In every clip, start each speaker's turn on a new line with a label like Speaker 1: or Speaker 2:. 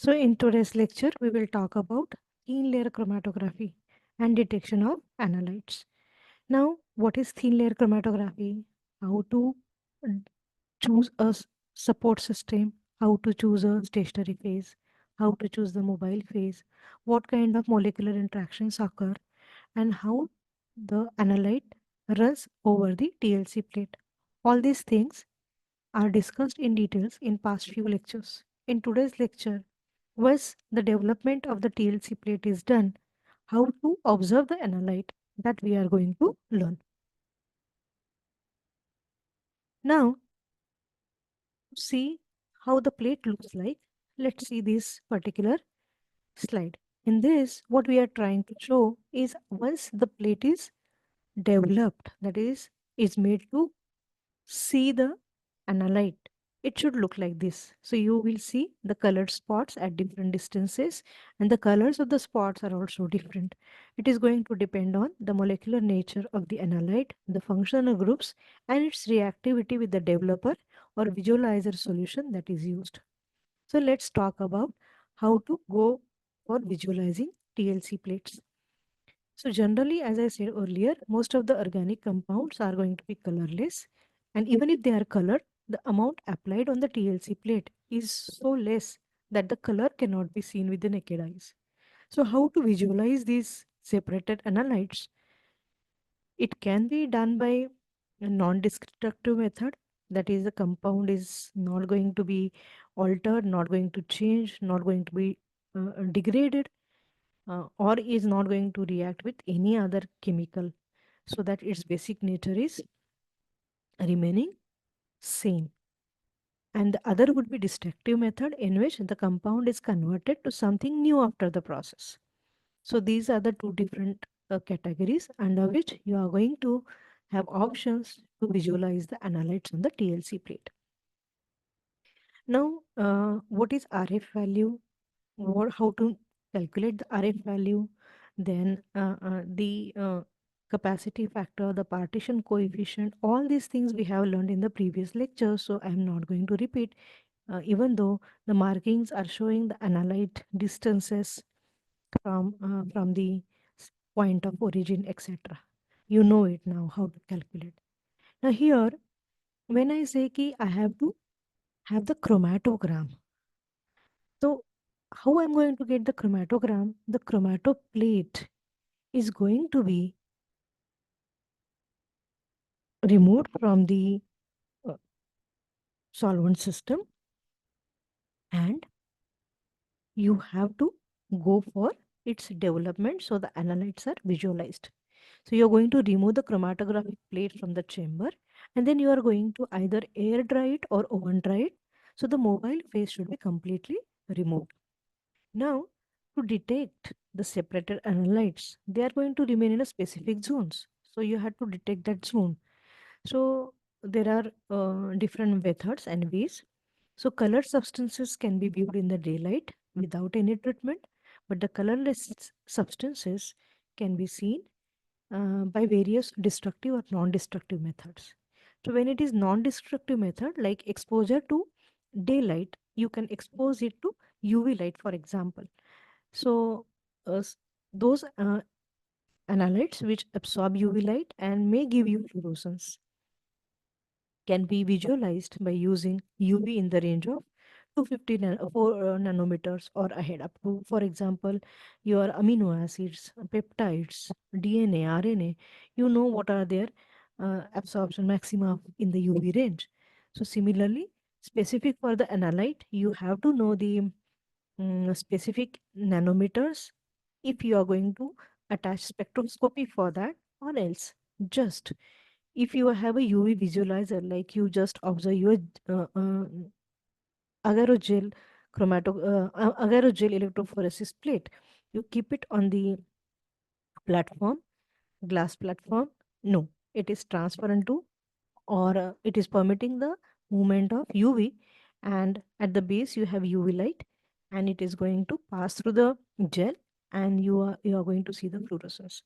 Speaker 1: So in today's lecture, we will talk about thin layer chromatography and detection of analytes. Now, what is thin layer chromatography? How to uh, choose a support system, how to choose a stationary phase, how to choose the mobile phase, what kind of molecular interactions occur, and how the analyte runs over the TLC plate. All these things are discussed in details in past few lectures. In today's lecture, once the development of the TLC plate is done, how to observe the analyte that we are going to learn. Now, to see how the plate looks like, let's see this particular slide. In this, what we are trying to show is once the plate is developed, that is made to see the analyte, it should look like this. So you will see the colored spots at different distances, and the colors of the spots are also different. It is going to depend on the molecular nature of the analyte, the functional groups, and its reactivity with the developer or visualizer solution that is used. So let's talk about how to go for visualizing TLC plates. So generally, as I said earlier, most of the organic compounds are going to be colorless. And even if they are colored, the amount applied on the TLC plate is so less that the color cannot be seen with the naked eyes. So how to visualize these separated analytes? It can be done by a non-destructive method. That is, the compound is not going to be altered, not going to change, not going to be degraded, or is not going to react with any other chemical, so that its basic nature is remaining same. And the other would be destructive method, in which the compound is converted to something new after the process. So these are the two different categories under which you are going to have options to visualize the analytes on the TLC plate. Now, what is RF value? How to calculate the RF value, then the capacity factor, the partition coefficient, all these things we have learned in the previous lecture, so I am not going to repeat, even though the markings are showing the analyte distances from the point of origin, etc. You know it now how to calculate. Now here, when I say ki I have to have the chromatogram, so how I'm going to get the chromatogram? The chromatoplate is going to be removed from the uh, solvent system, and you have to go for its development so the analytes are visualized. So you're going to remove the chromatographic plate from the chamber, and then you are going to either air dry it or oven dry it. So the mobile phase should be completely removed. Now, to detect the separated analytes, they are going to remain in a specific zones. So you have to detect that zone. So there are different methods and ways. So colored substances can be viewed in the daylight without any treatment, but the colorless substances can be seen by various destructive or non-destructive methods. So when it is non-destructive method like exposure to daylight, you can expose it to UV light, for example. So those analytes which absorb UV light and may give you fluorescence can be visualized by using UV in the range of 250 nanometers or ahead, up to, for example, your amino acids, peptides, DNA, RNA. You know what are their absorption maxima in the UV range. So similarly, specific for the analyte, you have to know the specific nanometers if you are going to attach spectroscopy for that, or else just if you have a UV visualizer, like you just observe your agarogel agarogel electrophoresis plate, you keep it on the platform, glass platform. No, it is transparent to, or it is permitting the movement of UV, and at the base you have UV light, and it is going to pass through the gel, and you are going to see the fluorescence.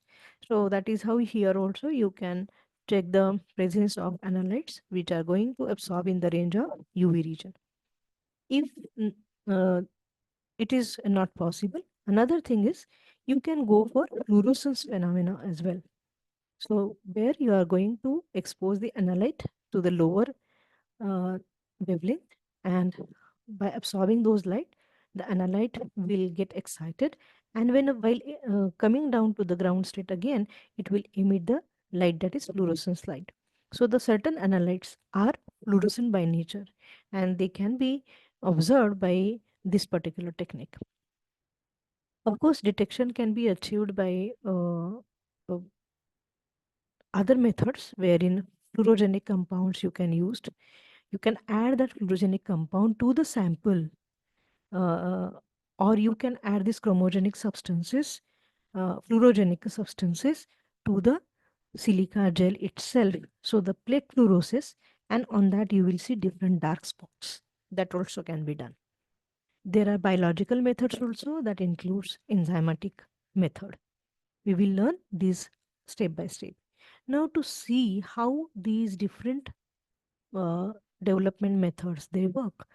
Speaker 1: So that is how here also you can check the presence of analytes which are going to absorb in the range of UV region. If mm, uh, it is not possible. Another thing is you can go for fluorescence phenomena as well. So where you are going to expose the analyte to the lower uh, wavelength, and by absorbing those light, the analyte will get excited, and when while coming down to the ground state again, it will emit the light that is fluorescence light. So the certain analytes are fluorescent by nature, and they can be observed by this particular technique. Of course, detection can be achieved by uh, other methods wherein fluorogenic compounds you can use. You can add that fluorogenic compound to the sample, uh, or you can add these chromogenic substances, fluorogenic substances to the silica gel itself. So the plate fluorosis, and on that you will see different dark spots. That also can be done. There are biological methods also that includes enzymatic method. We will learn these step by step. Now to see how these different uh, development methods they work.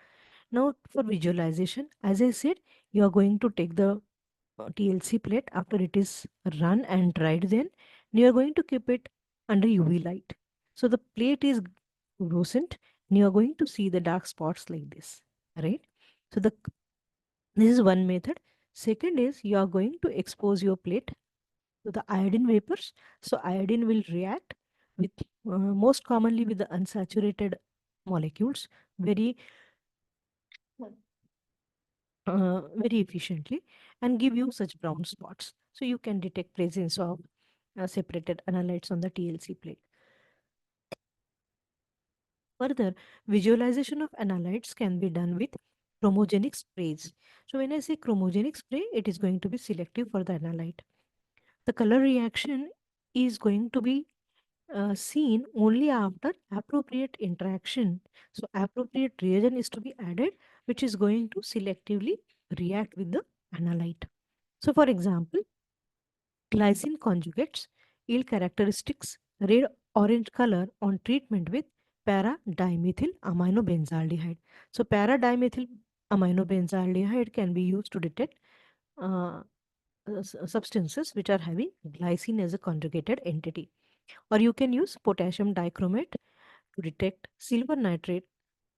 Speaker 1: Now for visualization, as I said, you are going to take the TLC plate after it is run and dried, then you are going to keep it under UV light. So the plate is fluorescent and you are going to see the dark spots like this, right? So this is one method. Second is you are going to expose your plate to the iodine vapors. So iodine will react with most commonly with the unsaturated molecules very very efficiently, and give you such brown spots. So you can detect presence of separated analytes on the TLC plate. Further, visualization of analytes can be done with chromogenic sprays. So when I say chromogenic spray, it is going to be selective for the analyte. The color reaction is going to be seen only after appropriate interaction. So appropriate reagent is to be added, which is going to selectively react with the analyte. So for example, glycine conjugates yield characteristics red orange color on treatment with para-dimethyl aminobenzaldehyde. So para-dimethyl aminobenzaldehyde can be used to detect uh, substances which are having glycine as a conjugated entity. Or you can use potassium dichromate to detect silver nitrate,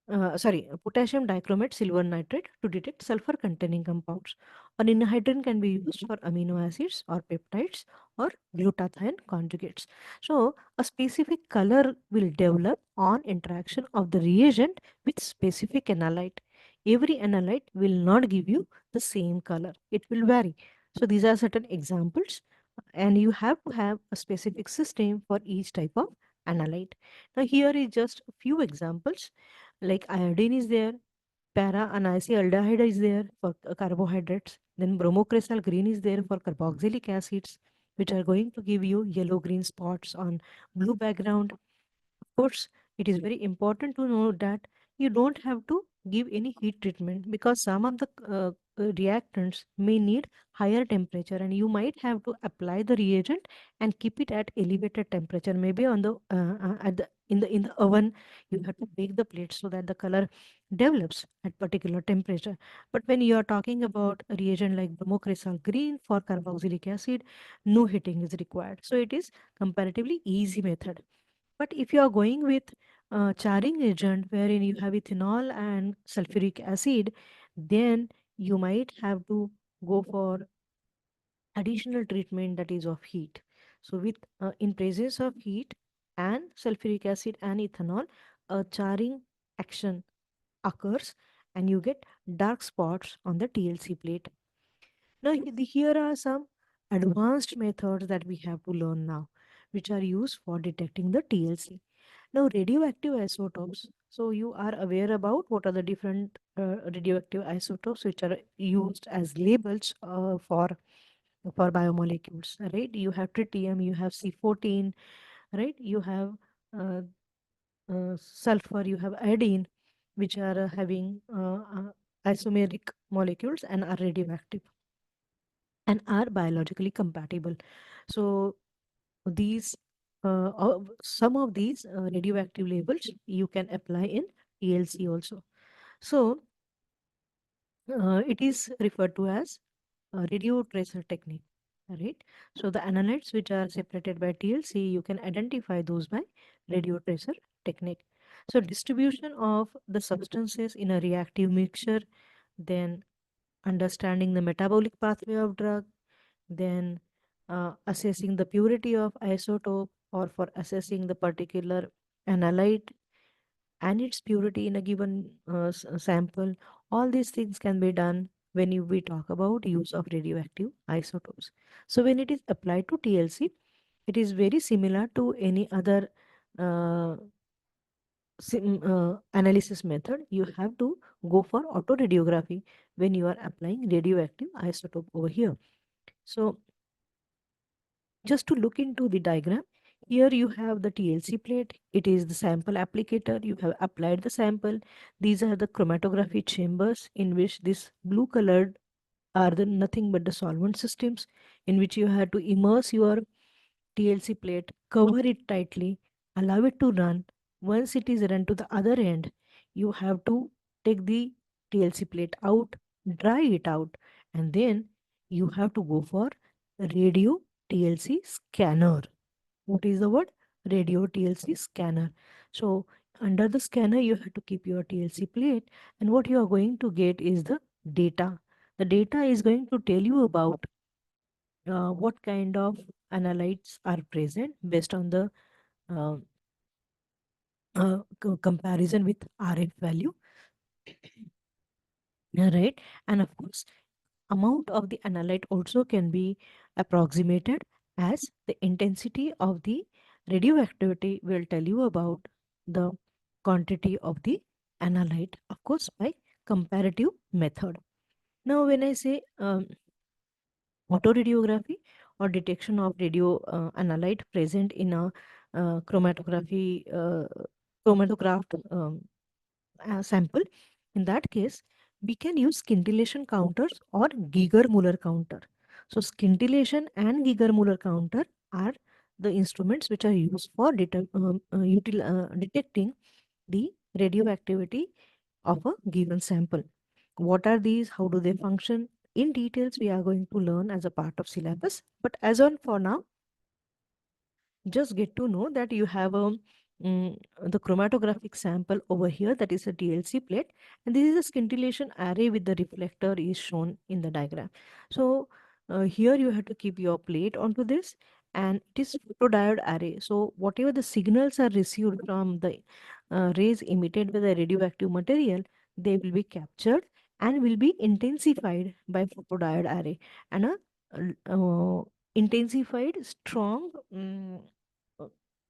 Speaker 1: potassium dichromate silver nitrate to detect sulfur containing compounds. Or anhydride can be used for amino acids or peptides or glutathione conjugates. So a specific color will develop on interaction of the reagent with specific analyte. Every analyte will not give you the same color. It will vary. So these are certain examples, and you have to have a specific system for each type of analyte. Now here is just a few examples, like iodine is there, para anisaldehyde is there for carbohydrates, then bromocresol green is there for carboxylic acids, which are going to give you yellow green spots on blue background. Of course, it is very important to know that you don't have to give any heat treatment, because some of the reactants may need higher temperature, and you might have to apply the reagent and keep it at elevated temperature, maybe on the at the in the oven. You have to bake the plate so that the color develops at particular temperature. But when you are talking about a reagent like bromocresol green for carboxylic acid, no heating is required, so it is comparatively easy method. But if you are going with charring agent wherein you have ethanol and sulfuric acid, then you might have to go for additional treatment that is of heat. So with in presence of heat and sulfuric acid and ethanol, a charring action occurs and you get dark spots on the TLC plate. Now, here are some advanced methods that we have to learn now, which are used for detecting the TLC. Now, radioactive isotopes. So, you are aware about what are the different radioactive isotopes which are used as labels for biomolecules, right? You have tritium, you have C14, right? You have uh, sulfur, you have iodine, which are having isomeric molecules and are radioactive and are biologically compatible. So some of these radioactive labels you can apply in TLC also. So It is referred to as radio tracer technique. Right. So the analytes which are separated by TLC, you can identify those by radio tracer technique. So distribution of the substances in a reactive mixture, then understanding the metabolic pathway of drug, then assessing the purity of isotope, or for assessing the particular analyte and its purity in a given sample. All these things can be done when we talk about use of radioactive isotopes. So when it is applied to TLC, it is very similar to any other uh, analysis method. You have to go for autoradiography when you are applying radioactive isotope over here. So just to look into the diagram, here you have the TLC plate. It is the sample applicator. You have applied the sample. These are the chromatography chambers in which this blue colored are the nothing but the solvent systems in which you have to immerse your TLC plate, cover it tightly, allow it to run. Once it is run to the other end, you have to take the TLC plate out, dry it out, and then you have to go for radio TLC scanner. What is the word? Radio TLC scanner. So under the scanner, you have to keep your TLC plate, and what you are going to get is the data. The data is going to tell you about what kind of analytes are present based on the uh, comparison with RF value, right? And of course, amount of the analyte also can be approximated, as the intensity of the radioactivity will tell you about the quantity of the analyte, of course, by comparative method. Now, when I say autoradiography or detection of radio analyte present in a chromatographed sample. In that case, we can use scintillation counters or Geiger-Müller counter. So scintillation and Geiger-Müller counter are the instruments which are used for detecting the radioactivity of a given sample. What are these? How do they function? In details, we are going to learn as a part of syllabus. But as on for now, just get to know that you have mm, the chromatographic sample over here, that is a TLC plate, and this is a scintillation array with the reflector is shown in the diagram. So here you have to keep your plate onto this, and it is photodiode array. So whatever the signals are received from the rays emitted by the radioactive material, they will be captured and will be intensified by photodiode array, and a intensified strong uh,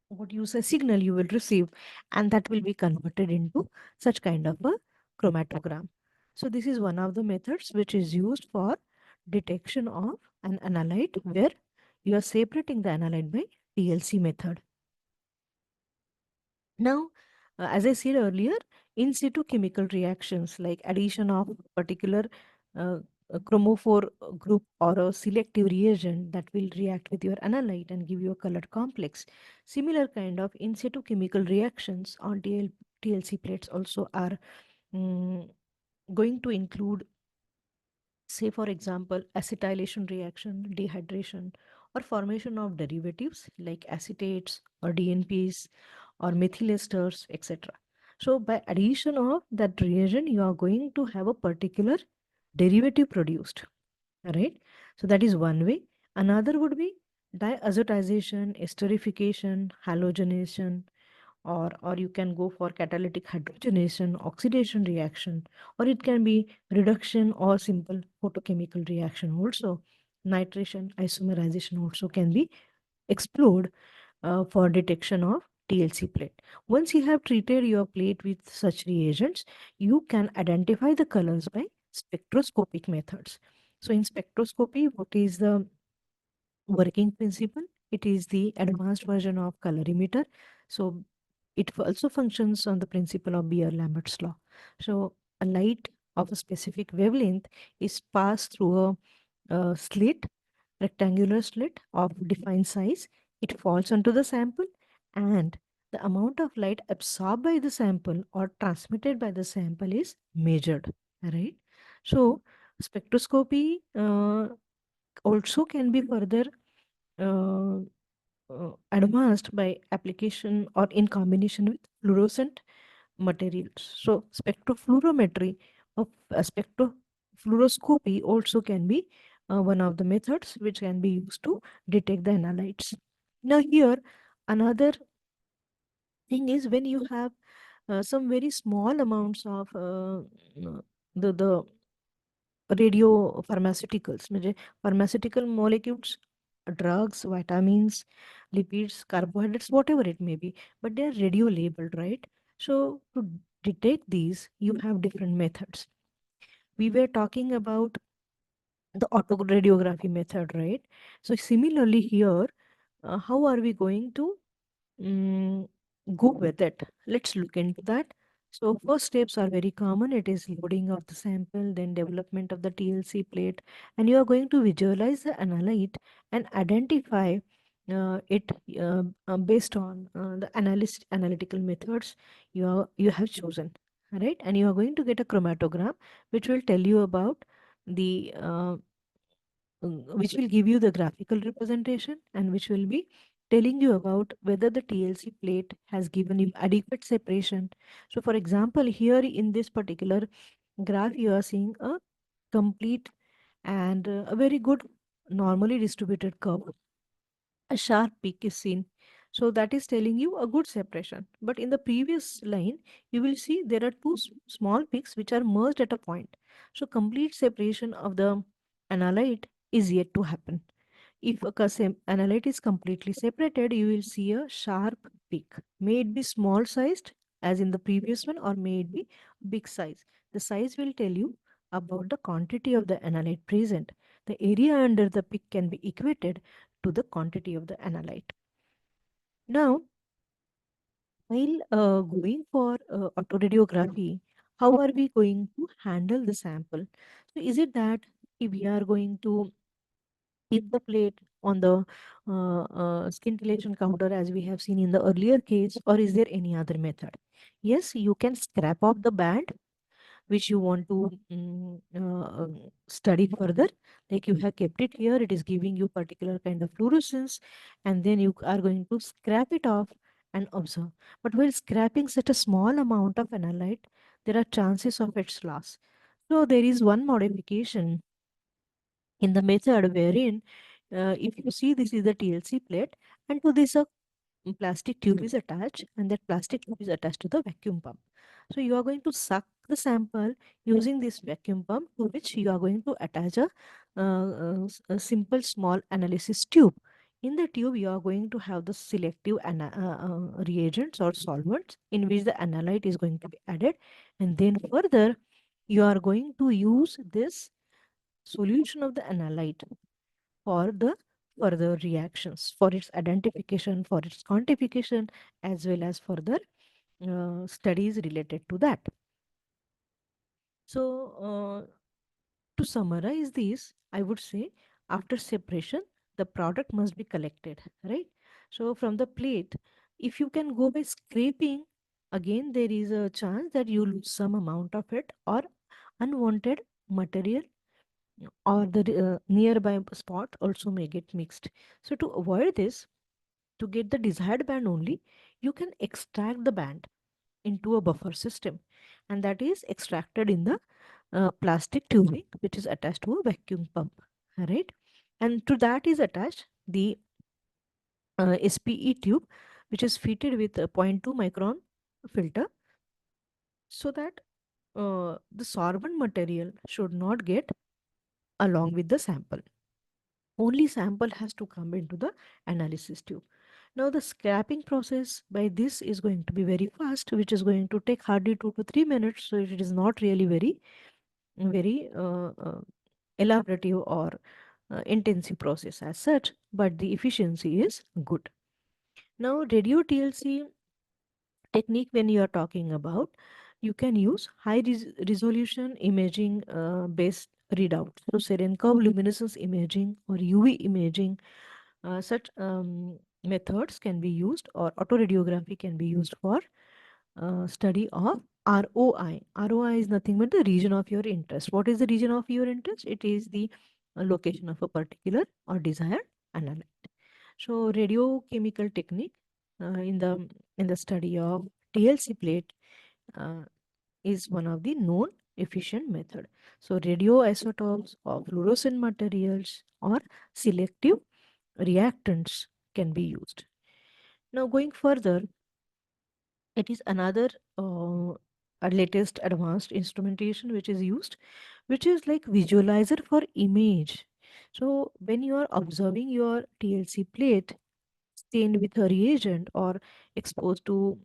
Speaker 1: what you say signal you will receive, and that will be converted into such kind of a chromatogram. So this is one of the methods which is used for detection of an analyte, where you are separating the analyte by TLC method. Now, as I said earlier, in situ chemical reactions like addition of particular uh, a chromophore group or a selective reagent that will react with your analyte and give you a colored complex. Similar kind of in situ chemical reactions on TLC plates also are mm, going to include, say for example, acetylation reaction, dehydration, or formation of derivatives like acetates or DNPs or methyl esters, etc. So by addition of that reagent, you are going to have a particular derivative produced, right? So that is one way. Another would be diazotization, esterification, halogenation, or you can go for catalytic hydrogenation, oxidation reaction, or it can be reduction or simple photochemical reaction also. Nitration, isomerization also can be explored for detection of TLC plate. Once you have treated your plate with such reagents, you can identify the colors by spectroscopic methods. So in spectroscopy, what is the working principle? It is the advanced version of colorimeter. So it also functions on the principle of Beer-Lambert's law. So a light of a specific wavelength is passed through a slit, rectangular slit of defined size. It falls onto the sample, and the amount of light absorbed by the sample or transmitted by the sample is measured, right? So spectroscopy also can be further uh, advanced by application or in combination with fluorescent materials. So spectrofluorometry of spectrofluoroscopy also can be one of the methods which can be used to detect the analytes. Now here another thing is when you have some very small amounts of the radio pharmaceuticals म्हणजे pharmaceutical molecules, drugs, vitamins, lipids, carbohydrates, whatever it may be, but they are radio labeled, right? So to detect these you have different methods. We were talking about the autoradiography method, right? So similarly here, how are we going to mm, go with it? Let's look into that. So first steps are very common. It is loading of the sample, then development of the TLC plate, and you are going to visualize the analyte and identify it based on the analytical methods you have chosen, right? And you are going to get a chromatogram which will tell you about the which will give you the graphical representation and which will be telling you about whether the TLC plate has given you adequate separation. So, for example, here in this particular graph, you are seeing a complete and a very good normally distributed curve. A sharp peak is seen. So that is telling you a good separation. But in the previous line, you will see there are two small peaks which are merged at a point. So complete separation of the analyte is yet to happen. If a analyte is completely separated, you will see a sharp peak. May it be small sized as in the previous one or may it be big size. The size will tell you about the quantity of the analyte present. The area under the peak can be equated to the quantity of the analyte. Now, while going for autoradiography, how are we going to handle the sample? So, is it that if we are going to keep the plate on the scintillation counter as we have seen in the earlier case, or is there any other method? Yes, you can scrap off the band which you want to study further. Like you have kept it here, it is giving you particular kind of fluorescence, and then you are going to scrap it off and observe. But while scrapping such a small amount of analyte, there are chances of its loss. So there is one modification in the method wherein if you see this is the TLC plate and to this a plastic tube is attached and that plastic tube is attached to the vacuum pump. So you are going to suck the sample using this vacuum pump to which you are going to attach a simple small analysis tube. In the tube, you are going to have the selective reagents or solvents in which the analyte is going to be added. And then further, you are going to use this solution of the analyte for the further reactions, for its identification, for its quantification, as well as further studies related to that. So, to summarize these, I would say after separation, the product must be collected, right? So, from the plate, if you can go by scraping, again, there is a chance that you lose some amount of it or unwanted material or the nearby spot also may get mixed. So to avoid this, to get the desired band only, you can extract the band into a buffer system, and that is extracted in the plastic tubing which is attached to a vacuum pump, right? And to that is attached the SPE tube which is fitted with a zero point 0.2 micron filter so that the sorbent material should not get along with the sample. Only sample has to come into the analysis tube. Now the scrapping process by this is going to be very fast, which is going to take hardly 2 to 3 minutes. So it is not really very elaborative or intensive process as such, but the efficiency is good. Now radio TLC technique when you are talking about, you can use high resolution imaging based readout. So Serencov luminescence imaging or UV imaging, such methods can be used or autoradiography can be used for study of ROI. ROI is nothing but the region of your interest. What is the region of your interest? It is the location of a particular or desired analyte. So radiochemical technique in the study of TLC plate uh, is one of the known efficient method. So radioisotopes of fluorescent materials or selective reactants can be used. Now going further, it is another a latest advanced instrumentation which is used, which is like visualizer for image. So when you are observing your TLC plate stained with a reagent or exposed to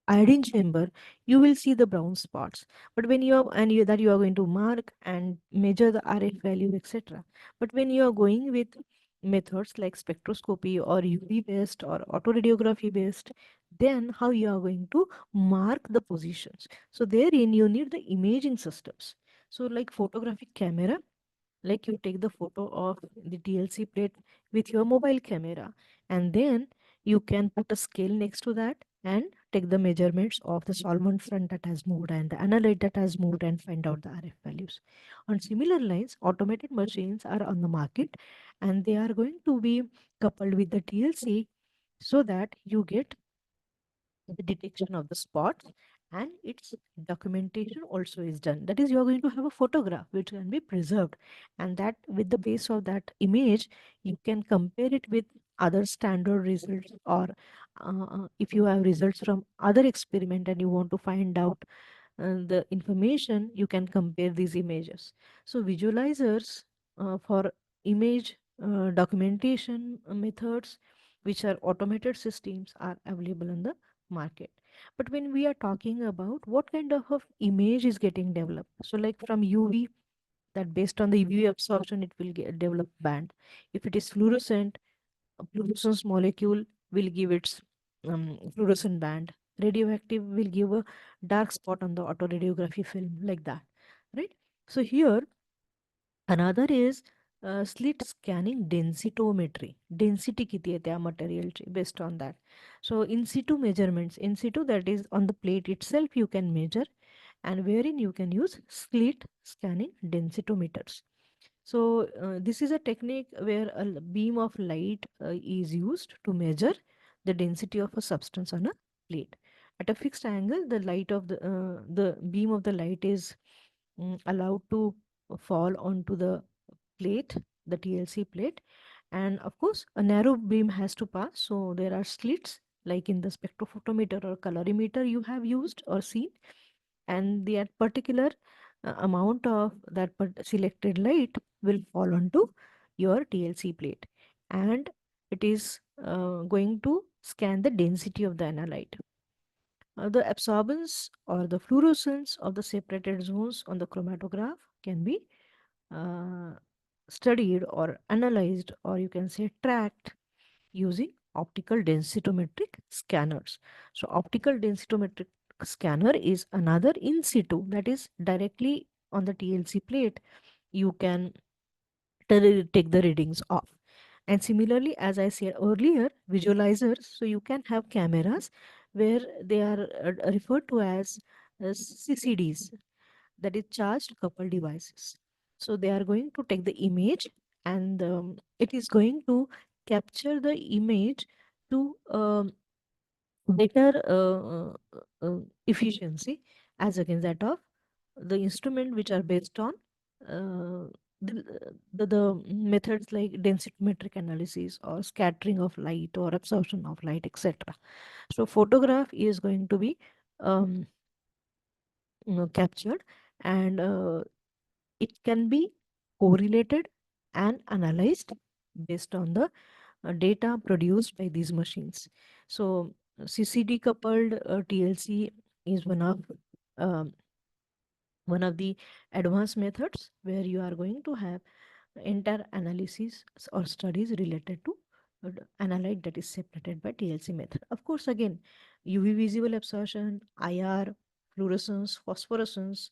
Speaker 1: iodine chamber, you will see the brown spots. But when you are and you that you are going to mark and measure the RF value, etc. But when you are going with methods like spectroscopy or UV based or autoradiography based, then how you are going to mark the positions. So therein you need the imaging systems. So like photographic camera, like you take the photo of the TLC plate with your mobile camera, and then you can put a scale next to that and take the measurements of the solvent front that has moved and the analyte that has moved and find out the RF values. On similar lines, automated machines are on the market and they are going to be coupled with the TLC so that you get the detection of the spots and its documentation also is done. That is, you are going to have a photograph which can be preserved, and that with the base of that image you can compare it with other standard results, or if you have results from other experiment and you want to find out the information, you can compare these images. So visualizers for image documentation methods, which are automated systems, are available in the market. But when we are talking about what kind of image is getting developed, so like from UV, that based on the UV absorption it will get develop band. If it is fluorescent, a fluorescence molecule will give its fluorescent band. Radioactive will give a dark spot on the autoradiography film, like that, right? So here another is slit scanning densitometry. Density किती आहे त्या materialची based on that. So in situ measurements, in situ, that is on the plate itself you can measure, and wherein you can use slit scanning densitometers. So this is a technique where a beam of light is used to measure the density of a substance on a plate. At a fixed angle, the beam of the light is allowed to fall onto the plate, the TLC plate, and of course a narrow beam has to pass. So there are slits like in the spectrophotometer or colorimeter you have used or seen, and the particular amount of that selected light will fall onto your TLC plate, and it is going to scan the density of the analyte. The absorbance or the fluorescence of the separated zones on the chromatograph can be uh, studied or analyzed, or you can say tracked, using optical densitometric scanners. So optical densitometric scanner is another in situ, that is directly on the TLC plate you can take the readings off. And similarly, as I said earlier, visualizers, so you can have cameras where they are referred to as CCDs, that is charged coupled devices. So they are going to take the image, and it is going to capture the image to better efficiency as against that of the instrument which are based on uh, the methods like densitometric analysis or scattering of light or absorption of light, etc. So photograph is going to be um, captured, and it can be correlated and analyzed based on the data produced by these machines. So CCD coupled TLC is um, one of the advanced methods where you are going to have entire analysis or studies related to analyte that is separated by TLC method. Of course, again, UV visible absorption, IR, fluorescence, phosphorescence,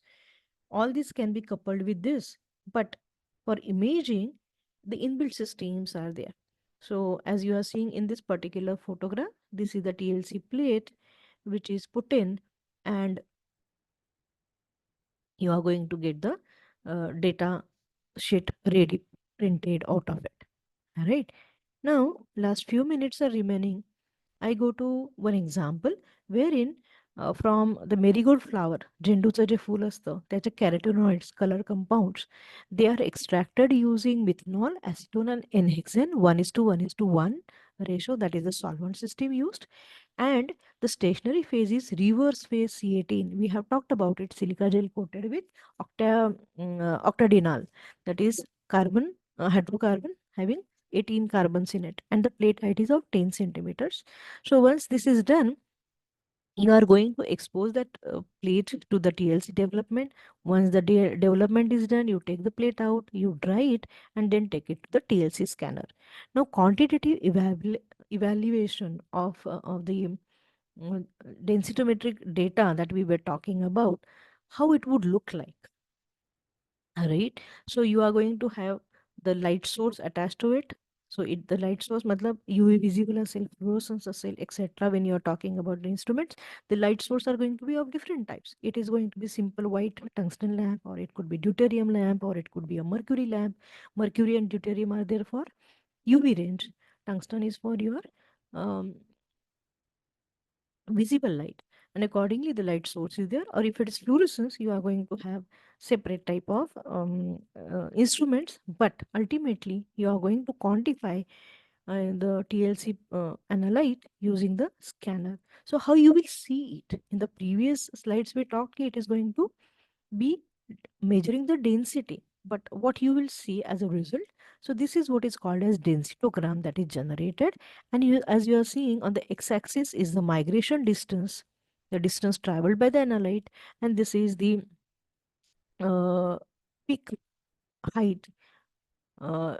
Speaker 1: all these can be coupled with this. But for imaging, the inbuilt systems are there. So as you are seeing in this particular photograph, this is the TLC plate which is put in, and you are going to get the data sheet ready printed out of it. All right. Now, last few minutes are remaining. I go to one example wherein from the marigold flower, झेंडूचं जे फूल असतं त्याचे carotenoids colour compounds they are extracted using methanol, acetone and n-hexane 1:1:1 ratio, that is the solvent system used. And the stationary phase is reverse phase C18. We have talked about it, silica gel coated with octadenol, that is carbon, hydrocarbon having 18 carbons in it, and the plate height is of 10 centimeters. So once this is done, you are going to expose that plate to the TLC development. Once the development is done, you take the plate out, you dry it, and then take it to the TLC scanner. Now, quantitative evaluation of the densitometric data that we were talking about, how it would look like, right? So you are going to have the light source attached to it. So it the light source matlab UV visible cell, fluorescence cell, etc. When you are talking about the instruments, the light source are going to be of different types. It is going to be simple white tungsten lamp, or it could be deuterium lamp, or it could be a mercury lamp. Mercury and deuterium are there for UV range. Tungsten is for your um, visible light, and accordingly the light source is there. Or if it is fluorescence, you are going to have separate type of instruments, but ultimately you are going to quantify the TLC analyte using the scanner. So how you will see it in the previous slides we talked, it is going to be measuring the density, but what you will see as a result, so this is what is called as densitogram that is generated. And you, as you are seeing on the x-axis is the migration distance, the distance traveled by the analyte, and this is the uh, peak height, uh,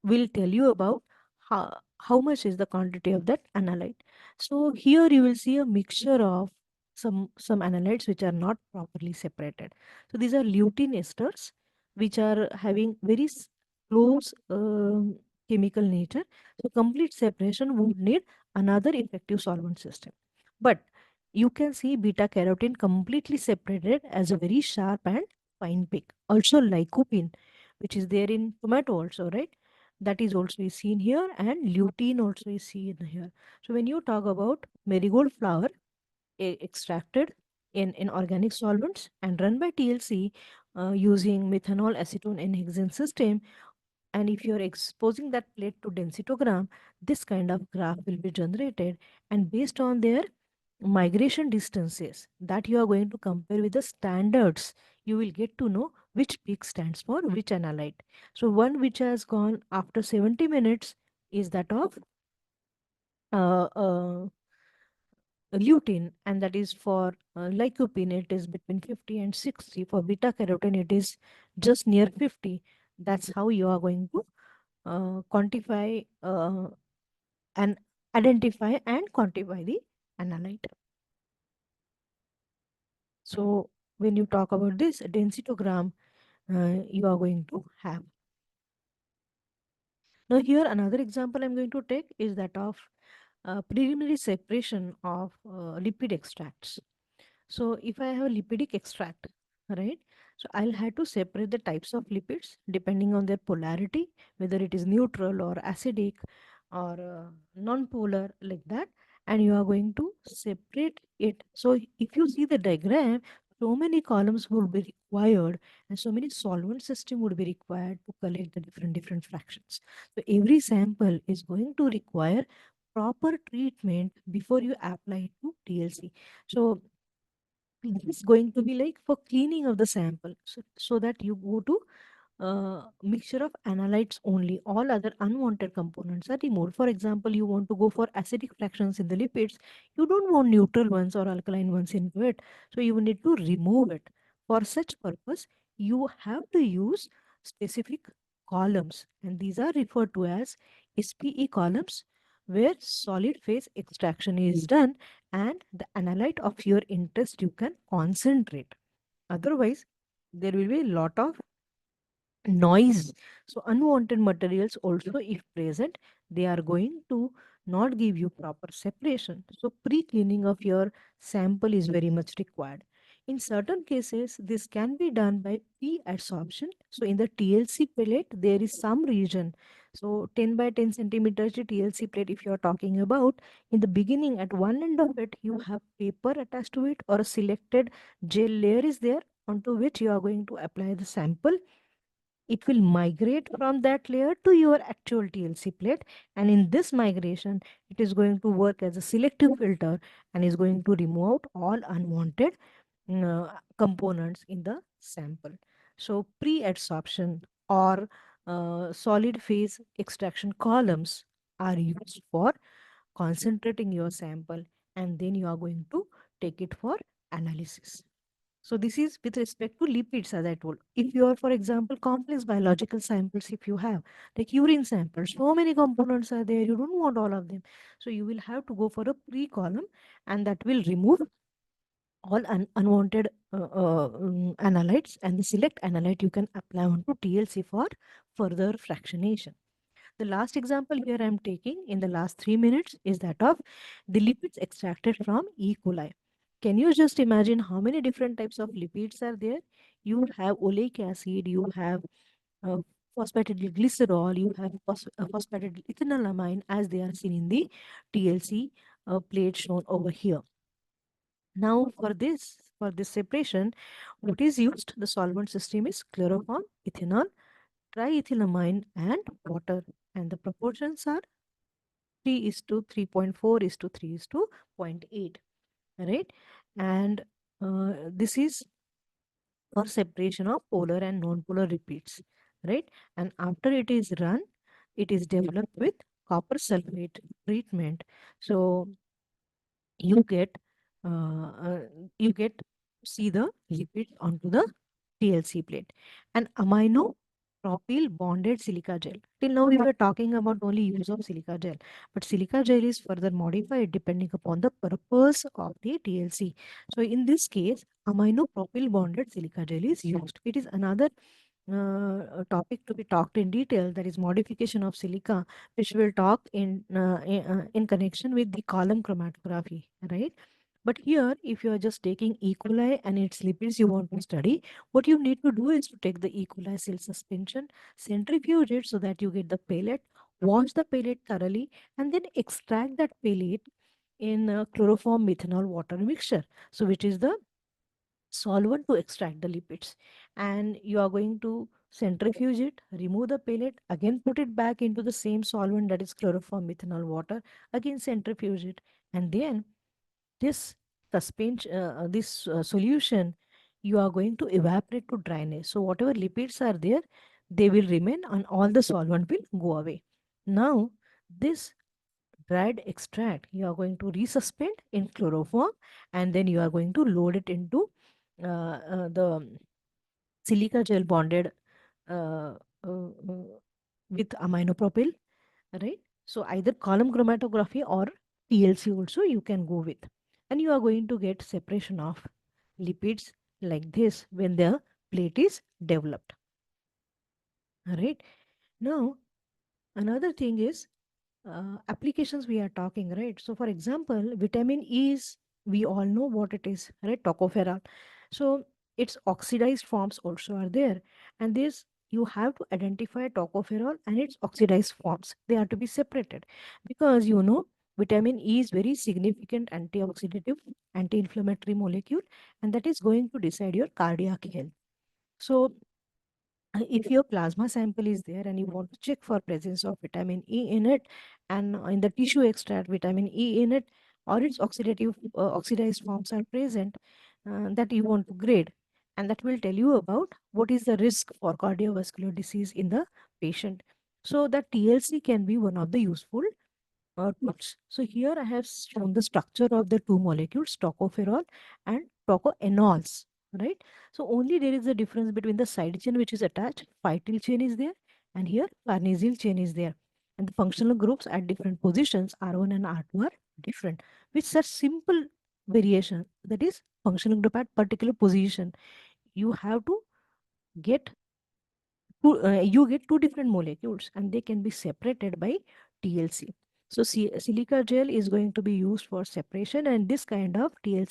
Speaker 1: will tell you about how much is the quantity of that analyte. So here you will see a mixture of some analytes which are not properly separated. So these are lutein esters which are having very close chemical nature. So complete separation would need another effective solvent system. But you can see beta carotene completely separated as a very sharp and fine pick. Also lycopene, which is there in tomato also, right? That is also is seen here, and lutein also is seen here. So when you talk about marigold flower extracted in organic solvents and run by TLC using methanol, acetone, and hexane system, and if you're exposing that plate to densitogram, this kind of graph will be generated, and based on their migration distances that you are going to compare with the standards, you will get to know which peak stands for which analyte. So one which has gone after 70 minutes is that of uh, uh, lutein, and that is for lycopene, it is between 50 and 60. For beta carotene, it is just near 50. That's how you are going to quantify and identify and quantify the analyte. So when you talk about this densitogram, you are going to have. Now here another example I'm going to take is that of preliminary separation of lipid extracts. So if I have a lipidic extract, right? So I'll have to separate the types of lipids depending on their polarity, whether it is neutral or acidic or non-polar, like that. And you are going to separate it. So if you see the diagram, so many columns would be required, and so many solvent system would be required to collect the different fractions. So every sample is going to require proper treatment before you apply it to TLC. So this is going to be like for cleaning of the sample, so that you go to mixture of analytes only. All other unwanted components are removed. For example, you want to go for acidic fractions in the lipids. You don't want neutral ones or alkaline ones into it. So you need to remove it. For such purpose, you have to use specific columns, and these are referred to as SPE columns, where solid phase extraction is done and the analyte of your interest you can concentrate. Otherwise, there will be a lot of noise. So unwanted materials also if present, they are going to not give you proper separation. So pre-cleaning of your sample is very much required. In certain cases, this can be done by pre-adsorption. So in the TLC plate, there is some region. So 10 by 10 centimeters TLC plate, if you're talking about, in the beginning, at one end of it, you have paper attached to it, or a selected gel layer is there onto which you are going to apply the sample. It will migrate from that layer to your actual TLC plate, and in this migration it is going to work as a selective filter and is going to remove out all unwanted components in the sample. So pre-adsorption or solid phase extraction columns are used for concentrating your sample, and then you are going to take it for analysis. So this is with respect to lipids, as I told. If you are, for example, complex biological samples, if you have like urine samples, so many components are there, you don't want all of them. So you will have to go for a pre-column, and that will remove all unwanted analytes, and the select analyte you can apply onto TLC for further fractionation. The last example here I'm taking in the last 3 minutes is that of the lipids extracted from E. coli. Can you just imagine how many different types of lipids are there? You have oleic acid, you have uh, phosphatidylglycerol, glycerol, you have phosphatidylethanolamine ethanolamine, as they are seen in the TLC plate shown over here. Now for this separation, what is used? The solvent system is chloroform, ethanol, triethylamine, and water. And the proportions are 3 is to 3.4 is to 3 is to zero point 0.8, right? And this is for separation of polar and non-polar repeats, right? And after it is run, it is developed with copper sulfate treatment. So you get uh, uh, you get see the lipids onto the TLC plate. And amino propyl bonded silica gel. Till now we were talking about only use of silica gel, but silica gel is further modified depending upon the purpose of the TLC. So in this case, amino propyl bonded silica gel is used. It is another topic to be talked in detail, that is modification of silica, which we'll talk in connection with the column chromatography, right? But here, if you are just taking E. coli and its lipids you want to study, what you need to do is to take the E. coli cell suspension, centrifuge it so that you get the pellet, wash the pellet thoroughly, and then extract that pellet in chloroform methanol water mixture. So, which is the solvent to extract the lipids. And you are going to centrifuge it, remove the pellet, again put it back into the same solvent, that is chloroform methanol water, again centrifuge it, and then this solution you are going to evaporate to dryness. So whatever lipids are there, they will remain and all the solvent will go away. Now this dried extract you are going to resuspend in chloroform, and then you are going to load it into the silica gel bonded uh, uh, uh, with aminopropyl, right? So either column chromatography or TLC also you can go with. And you are going to get separation of lipids like this when the plate is developed. All right. Now, another thing is applications we are talking, right? So, for example, vitamin E is, we all know what it is, right? Tocopherol. So, its oxidized forms also are there. And this, you have to identify tocopherol and its oxidized forms. They are to be separated because vitamin E is very significant antioxidative, anti-inflammatory molecule, and that is going to decide your cardiac health. So, if your plasma sample is there and you want to check for presence of vitamin E in it, and in the tissue extract vitamin E in it, or its oxidized forms are present, that you want to grade, and that will tell you about what is the risk for cardiovascular disease in the patient. So that TLC can be one of the useful tools. So here I have shown the structure of the two molecules, tocopherol and tocoanols, right? So only there is a difference between the side chain which is attached, phytyl chain is there, and here farnesyl chain is there. And the functional groups at different positions, R1 and R2 are different, with such simple variation, that is functional group at particular position. You have to get you get two different molecules and they can be separated by TLC. So silica gel is going to be used for separation, and this kind of TLC